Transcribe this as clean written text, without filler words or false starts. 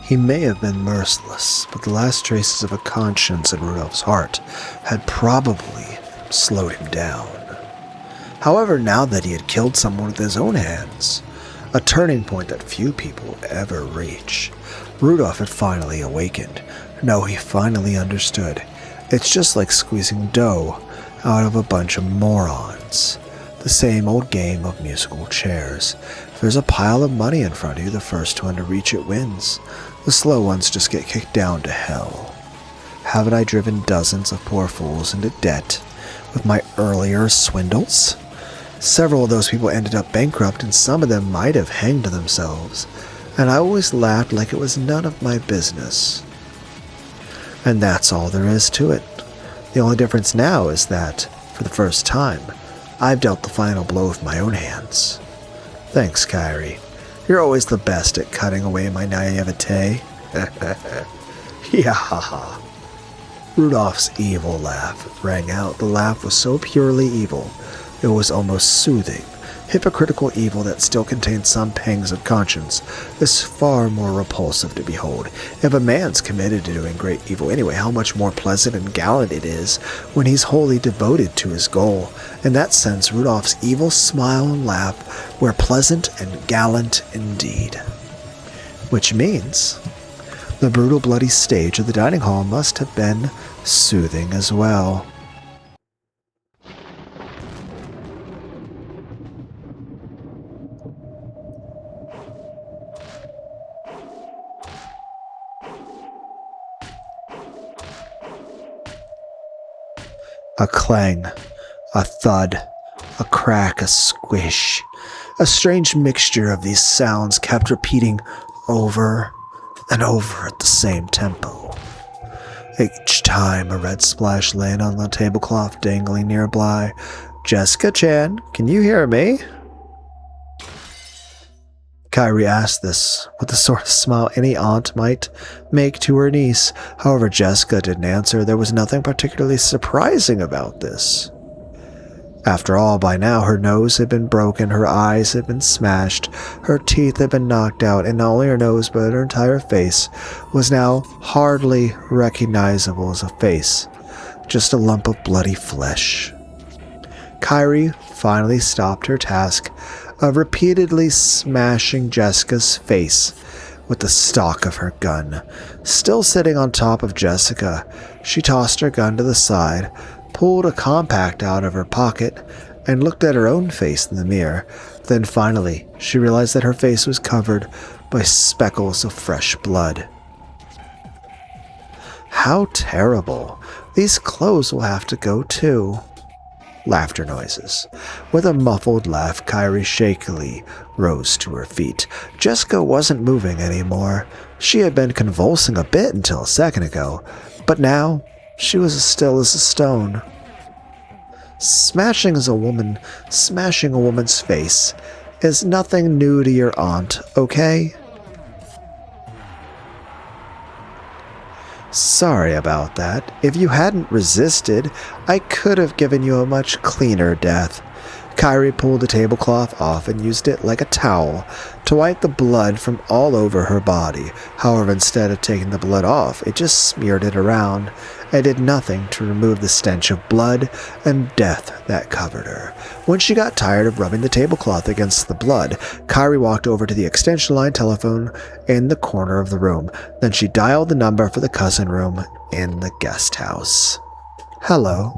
He may have been merciless, but the last traces of a conscience in Rudolph's heart had probably slowed him down. However, now that he had killed someone with his own hands, a turning point that few people ever reach, Rudolph had finally awakened. No, he finally understood. It's just like squeezing dough out of a bunch of morons. The same old game of musical chairs. If there's a pile of money in front of you, the first one to reach it wins. The slow ones just get kicked down to hell. Haven't I driven dozens of poor fools into debt with my earlier swindles? Several of those people ended up bankrupt, and some of them might have hanged themselves, and I always laughed like it was none of my business. And that's all there is to it. The only difference now is that, for the first time, I've dealt the final blow with my own hands. Thanks, Kyrie. You're always the best at cutting away my naivete. Yeah. Rudolph's evil laugh rang out. The laugh was so purely evil, it was almost soothing. Hypocritical evil that still contains some pangs of conscience is far more repulsive to behold. If a man's committed to doing great evil anyway, how much more pleasant and gallant it is when he's wholly devoted to his goal. In that sense, Rudolph's evil smile and laugh were pleasant and gallant indeed. Which means the brutal, bloody stage of the dining hall must have been soothing as well. A clang, a thud, a crack, a squish. A strange mixture of these sounds kept repeating over and over at the same tempo. Each time a red splash landed on the tablecloth dangling nearby. "Jessica-chan, can you hear me?" Kyrie asked this with the sort of smile any aunt might make to her niece. However, Jessica didn't answer. There was nothing particularly surprising about this. After all, by now her nose had been broken, her eyes had been smashed, her teeth had been knocked out, and not only her nose but her entire face was now hardly recognizable as a face, just a lump of bloody flesh. Kyrie finally stopped her task of repeatedly smashing Jessica's face with the stock of her gun. Still sitting on top of Jessica, she tossed her gun to the side, pulled a compact out of her pocket, and looked at her own face in the mirror. Then finally, she realized that her face was covered by speckles of fresh blood. How terrible. These clothes will have to go too. Laughter noises. With a muffled laugh, Kyrie shakily rose to her feet. Jessica wasn't moving anymore. She had been convulsing a bit until a second ago, but now she was as still as a stone. Smashing a woman's face is nothing new to your aunt, okay? Sorry about that. If you hadn't resisted, I could have given you a much cleaner death. Kyrie pulled the tablecloth off and used it like a towel to wipe the blood from all over her body. However, instead of taking the blood off, it just smeared it around and did nothing to remove the stench of blood and death that covered her. When she got tired of rubbing the tablecloth against the blood, Kyrie walked over to the extension line telephone in the corner of the room. Then she dialed the number for the cousin room in the guest house. "Hello,"